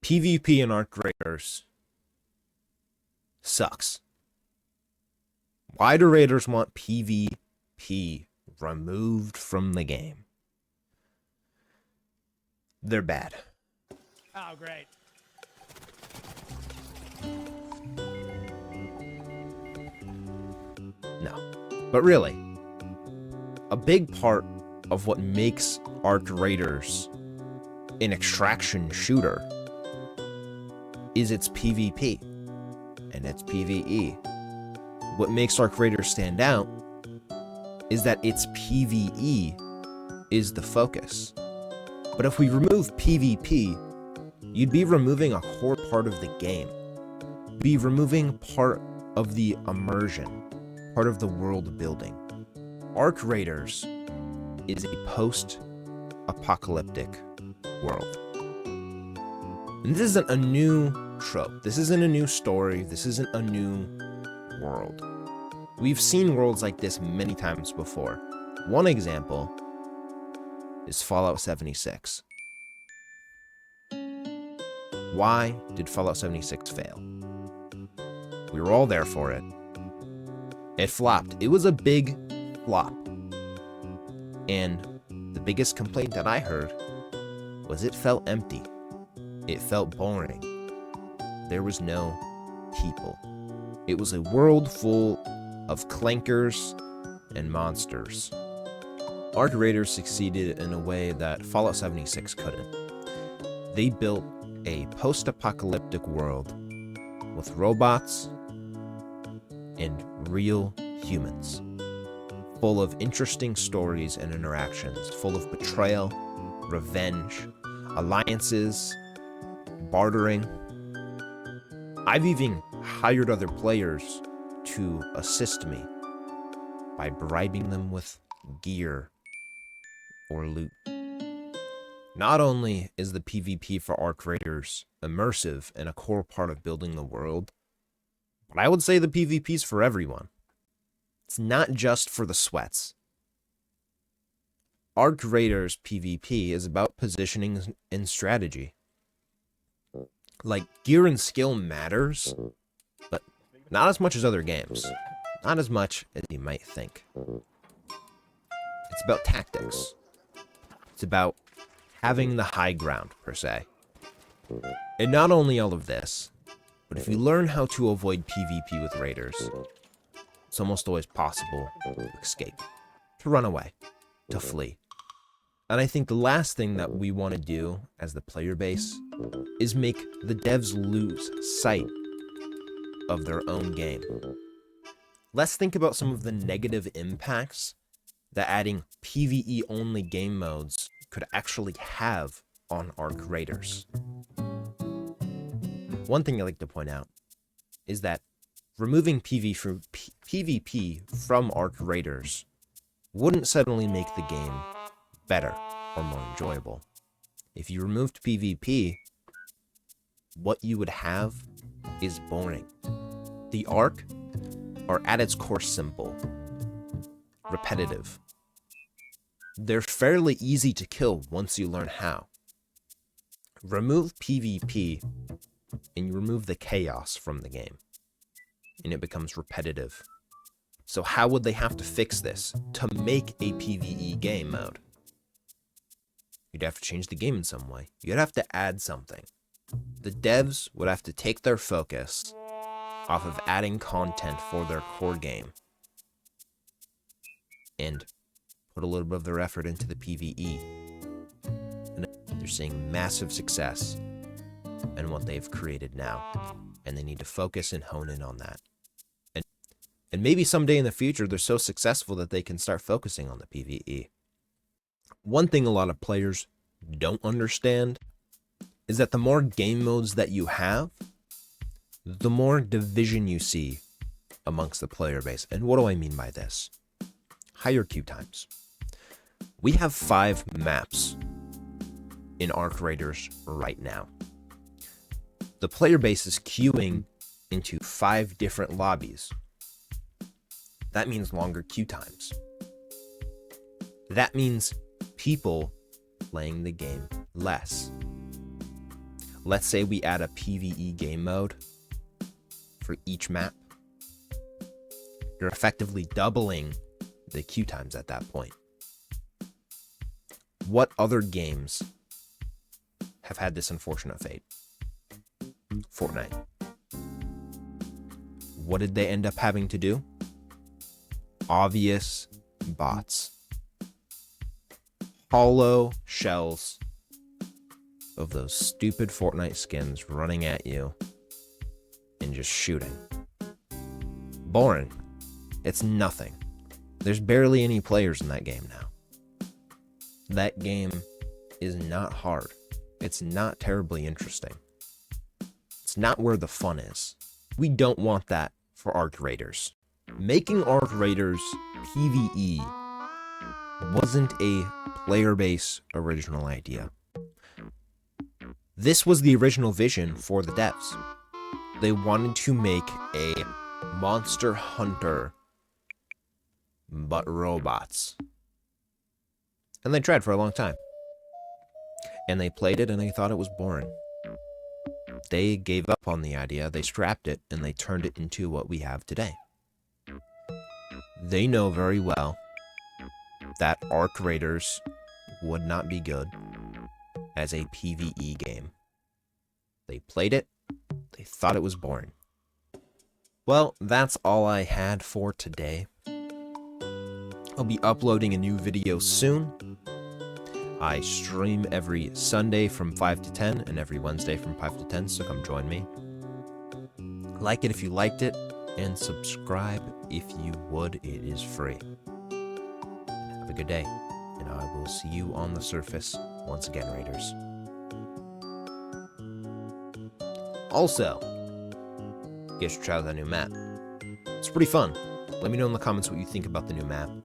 PvP in Arc Raiders sucks. Why do Raiders want PvP removed from the game? They're bad. Oh, great. No. But really, a big part of what makes Arc Raiders an extraction shooter is its PvP and its PvE. What makes Arc Raiders stand out is that its PvE is the focus. But if we remove PvP, you'd be removing a core part of the game. You'd be removing part of the immersion, part of the world building. Arc Raiders is a post-apocalyptic world. And this isn't a new trope. This isn't a new story. This isn't a new world. We've seen worlds like this many times before. One example is Fallout 76. Why did Fallout 76 fail? We were all there for it. It flopped. It was a big flop. And the biggest complaint that I heard was it felt empty. It felt boring. There was no people. It was a world full of clankers and monsters. Arc Raiders succeeded in a way that Fallout 76 couldn't. They built a post-apocalyptic world with robots and real humans, full of interesting stories and interactions, full of betrayal, revenge, alliances, bartering. I've even hired other players to assist me by bribing them with gear or loot. Not only is the PvP for Arc Raiders immersive and a core part of building the world, but I would say the PvP's for everyone. It's not just for the sweats. Arc Raiders PvP is about positioning and strategy. Like, gear and skill matters, but not as much as other games. Not as much as you might think. It's about tactics. It's about having the high ground, per se. And not only all of this, but if you learn how to avoid PvP with Raiders, it's almost always possible to escape, to run away, to flee. And I think the last thing that we want to do as the player base is make the devs lose sight of their own game. Let's think about some of the negative impacts that adding PvE-only game modes could actually have on Arc Raiders. One thing I like to point out is that removing PvP from Arc Raiders wouldn't suddenly make the game better or more enjoyable. If you removed PvP, what you would have is boring. The Arc are at its core simple, repetitive. They're fairly easy to kill once you learn how. Remove PvP and you remove the chaos from the game, and it becomes repetitive. So how would they have to fix this to make a PvE game mode? You'd have to change the game in some way. You'd have to add something. The devs would have to take their focus off of adding content for their core game and put a little bit of their effort into the PvE. And they're seeing massive success in what they've created now, and they need to focus and hone in on that. And maybe someday in the future, they're so successful that they can start focusing on the PvE. One thing a lot of players don't understand is that the more game modes that you have, the more division you see amongst the player base. And what do I mean by this? Higher queue times. We have 5 maps in Arc Raiders right now. The player base is queuing into 5 different lobbies. That means longer queue times. That means people playing the game less. let's say we add a PvE game mode for each map. You're effectively doubling the queue times at that point. What other games have had this unfortunate fate? Fortnite. What did they end up having to do? Obvious bots. Hollow shells of those stupid Fortnite skins running at you and just shooting. Boring. It's nothing. There's barely any players in that game now. That game is not hard. It's not terribly interesting. It's not where the fun is. We don't want that for Arc Raiders. Making Arc Raiders PvE wasn't a player-base original idea. This was the original vision for the devs. They wanted to make a Monster Hunter, but robots. And they tried for a long time. And they played it and they thought it was boring. They gave up on the idea, they scrapped it, and they turned it into what we have today. They know very well that Arc Raiders would not be good as a PvE game. They played it, they thought it was boring. Well, that's all I had for today. I'll be uploading a new video soon. I stream every Sunday from 5 to 10 and every Wednesday from 5 to 10, so come join me. Like it if you liked it, and subscribe if you would. It is free. Have a good day, and I will see you on the surface once again, Raiders. Also, you guys should try out that new map. It's pretty fun. Let me know in the comments what you think about the new map.